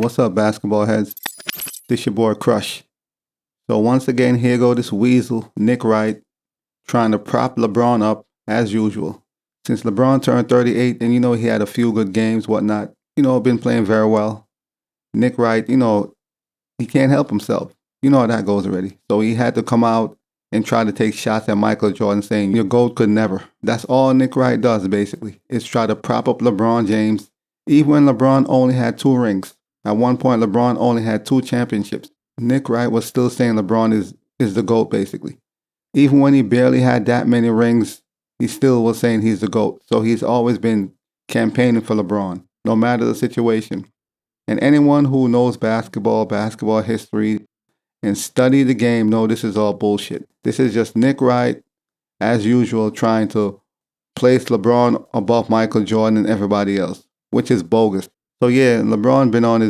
What's up, basketball heads? This your boy Crush. So once again, here go this weasel, Nick Wright, trying to prop LeBron up as usual. Since LeBron turned 38 and he had a few good games, whatnot, been playing very well. Nick Wright, he can't help himself. You know how that goes already. So he had to come out and try to take shots at Michael Jordan saying, your GOAT could never. That's all Nick Wright does, basically, is try to prop up LeBron James, even when LeBron only had 2 rings. At one point, LeBron only had 2 championships. Nick Wright was still saying LeBron is the GOAT, basically. Even when he barely had that many rings, he still was saying he's the GOAT. So he's always been campaigning for LeBron, no matter the situation. And anyone who knows basketball history, and study the game know this is all bullshit. This is just Nick Wright, as usual, trying to place LeBron above Michael Jordan and everybody else, which is bogus. So yeah, LeBron been on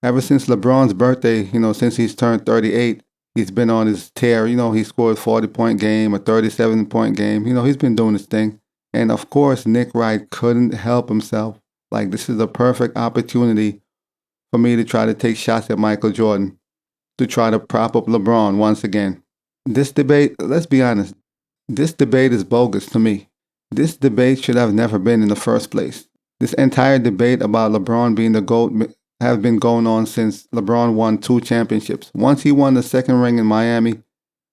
ever since LeBron's birthday, since he's turned 38, he's been on his tear. He scored a 40-point game, a 37-point game. He's been doing his thing. And of course, Nick Wright couldn't help himself. Like, this is a perfect opportunity for me to try to take shots at Michael Jordan, to try to prop up LeBron once again. This debate, let's be honest, this debate is bogus to me. This debate should have never been in the first place. This entire debate about LeBron being the GOAT have been going on since LeBron won 2 championships. Once he won the 2nd ring in Miami,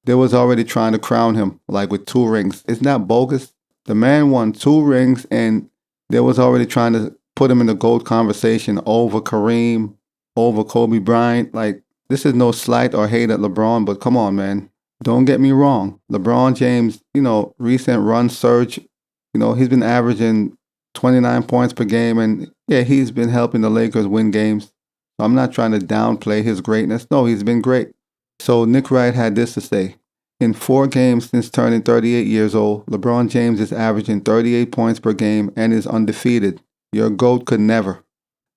they was already trying to crown him, like with 2 rings. Isn't that bogus? The man won 2 rings and they was already trying to put him in the GOAT conversation over Kareem, over Kobe Bryant. Like, this is no slight or hate at LeBron, but come on, man. Don't get me wrong. LeBron James, recent run surge, he's been averaging 29 points per game. And yeah, he's been helping the Lakers win games. So I'm not trying to downplay his greatness. No, he's been great. So Nick Wright had this to say. In 4 games since turning 38 years old, LeBron James is averaging 38 points per game and is undefeated. Your GOAT could never.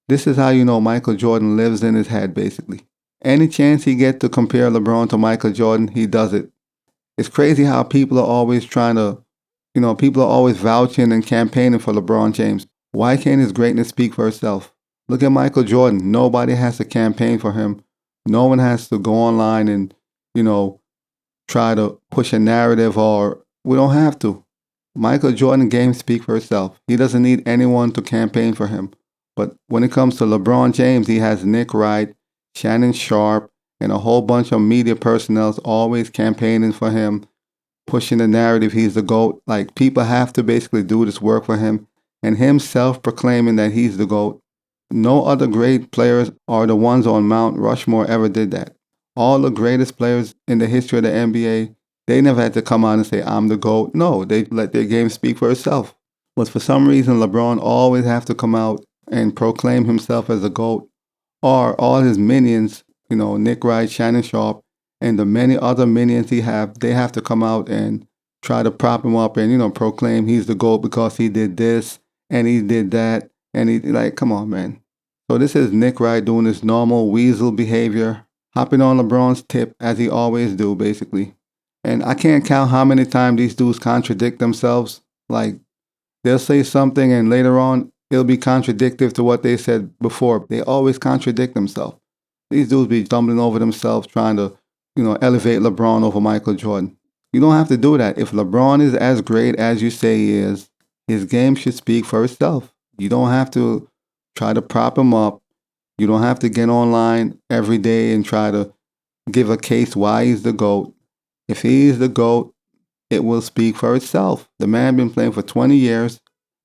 This is how you know Michael Jordan lives in his head, basically. Any chance he gets to compare LeBron to Michael Jordan, he does it. It's crazy how people are always trying to, people are always vouching and campaigning for LeBron James. Why can't his greatness speak for itself? Look at Michael Jordan. Nobody has to campaign for him. No one has to go online and, try to push a narrative, or we don't have to. Michael Jordan game speak for itself. He doesn't need anyone to campaign for him. But when it comes to LeBron James, he has Nick Wright, Shannon Sharp, and a whole bunch of media personnel always campaigning for him, pushing the narrative he's the GOAT. Like, people have to basically do this work for him, and him self-proclaiming that he's the GOAT. No other great players are the ones on Mount Rushmore ever did that. All the greatest players in the history of the NBA, they never had to come out and say, I'm the GOAT. No, they let their game speak for itself. But for some reason, LeBron always have to come out and proclaim himself as a GOAT. Or all his minions, Nick Wright, Shannon Sharp, and the many other minions they have to come out and try to prop him up and, proclaim he's the GOAT because he did this and he did that. And come on, man. So this is Nick Wright doing his normal weasel behavior, hopping on LeBron's tip as he always do, basically. And I can't count how many times these dudes contradict themselves. Like, they'll say something and later on, it'll be contradictory to what they said before. They always contradict themselves. These dudes be stumbling over themselves trying to, elevate LeBron over Michael Jordan. You don't have to do that. If LeBron is as great as you say he is, his game should speak for itself. You don't have to try to prop him up. You don't have to get online every day and try to give a case why he's the GOAT. If he's the GOAT, it will speak for itself. The man been playing for 20 years.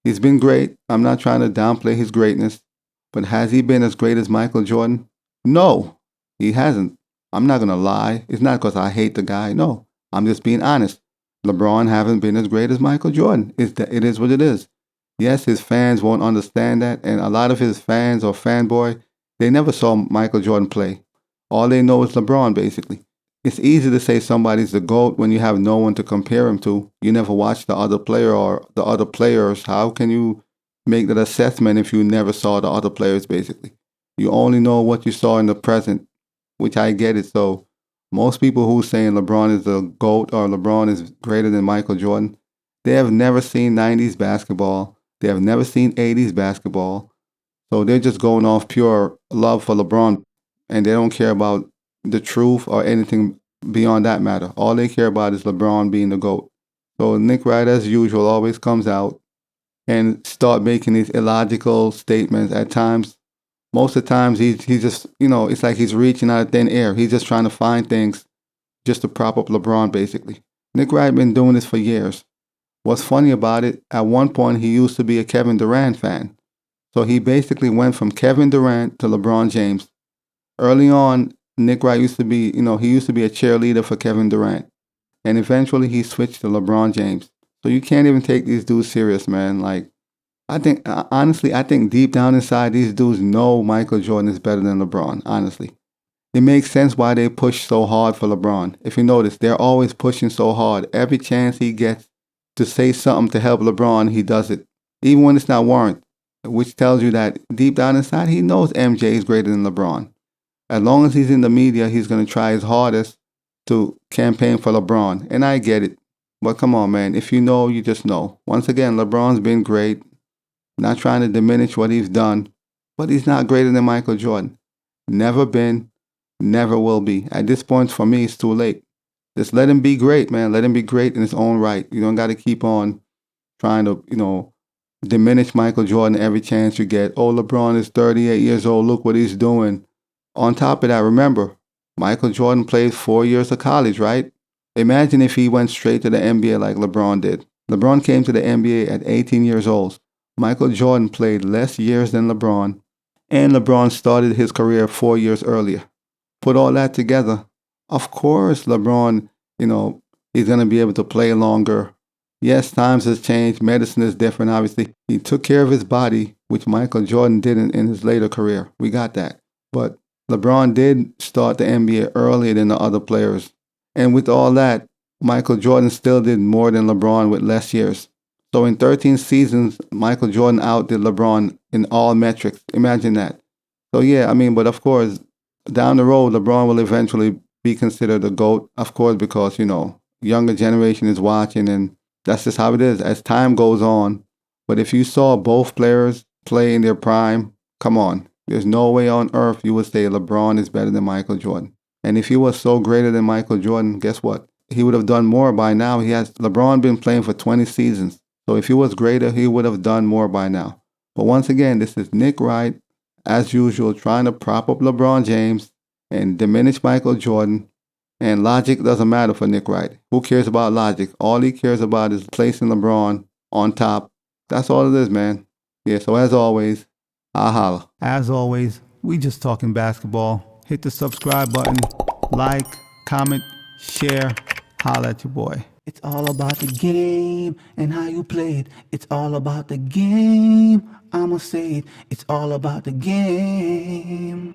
He's been great. I'm not trying to downplay his greatness. But has he been as great as Michael Jordan? No, he hasn't. I'm not going to lie. It's not because I hate the guy. No, I'm just being honest. LeBron haven't been as great as Michael Jordan. It is what it is. Yes, his fans won't understand that. And a lot of his fans or fanboy, they never saw Michael Jordan play. All they know is LeBron, basically. It's easy to say somebody's the GOAT when you have no one to compare him to. You never watched the other player or the other players. How can you make that assessment if you never saw the other players, basically? You only know what you saw in the present, which I get it. So most people who saying LeBron is the GOAT or LeBron is greater than Michael Jordan, they have never seen 90s basketball. They have never seen 80s basketball. So they're just going off pure love for LeBron, and they don't care about the truth or anything beyond that matter. All they care about is LeBron being the GOAT. So Nick Wright, as usual, always comes out and start making these illogical statements at times. Most of the times he just, it's like he's reaching out of thin air. He's just trying to find things just to prop up LeBron, basically. Nick Wright been doing this for years. What's funny about it, at one point he used to be a Kevin Durant fan. So he basically went from Kevin Durant to LeBron James. Early on, Nick Wright used to be, he used to be a cheerleader for Kevin Durant. And eventually he switched to LeBron James. So you can't even take these dudes serious, man. Like, honestly, I think deep down inside, these dudes know Michael Jordan is better than LeBron, honestly. It makes sense why they push so hard for LeBron. If you notice, they're always pushing so hard. Every chance he gets to say something to help LeBron, he does it. Even when it's not warranted, which tells you that deep down inside, he knows MJ is greater than LeBron. As long as he's in the media, he's going to try his hardest to campaign for LeBron. And I get it. But come on, man. If you know, you just know. Once again, LeBron's been great. Not trying to diminish what he's done. But he's not greater than Michael Jordan. Never been. Never will be. At this point, for me, it's too late. Just let him be great, man. Let him be great in his own right. You don't got to keep on trying to, diminish Michael Jordan every chance you get. Oh, LeBron is 38 years old. Look what he's doing. On top of that, remember, Michael Jordan played 4 years of college, right? Imagine if he went straight to the NBA like LeBron did. LeBron came to the NBA at 18 years old. Michael Jordan played less years than LeBron, and LeBron started his career 4 years earlier. Put all that together, of course LeBron, he's going to be able to play longer. Yes, times has changed. Medicine is different, obviously. He took care of his body, which Michael Jordan didn't in his later career. We got that. But LeBron did start the NBA earlier than the other players. And with all that, Michael Jordan still did more than LeBron with less years. So in 13 seasons, Michael Jordan outdid LeBron in all metrics. Imagine that. So yeah, but of course, down the road, LeBron will eventually be considered a GOAT, of course, because, younger generation is watching, and that's just how it is as time goes on. But if you saw both players play in their prime, come on. There's no way on earth you would say LeBron is better than Michael Jordan. And if he was so greater than Michael Jordan, guess what? He would have done more by now. LeBron been playing for 20 seasons. So if he was greater, he would have done more by now. But once again, this is Nick Wright, as usual, trying to prop up LeBron James and diminish Michael Jordan. And logic doesn't matter for Nick Wright. Who cares about logic? All he cares about is placing LeBron on top. That's all it is, man. Yeah, so as always, I'll holla. As always, we just talking basketball. Hit the subscribe button, like, comment, share, holla at your boy. It's all about the game and how you play it. It's all about the game. I'ma say it. It's all about the game.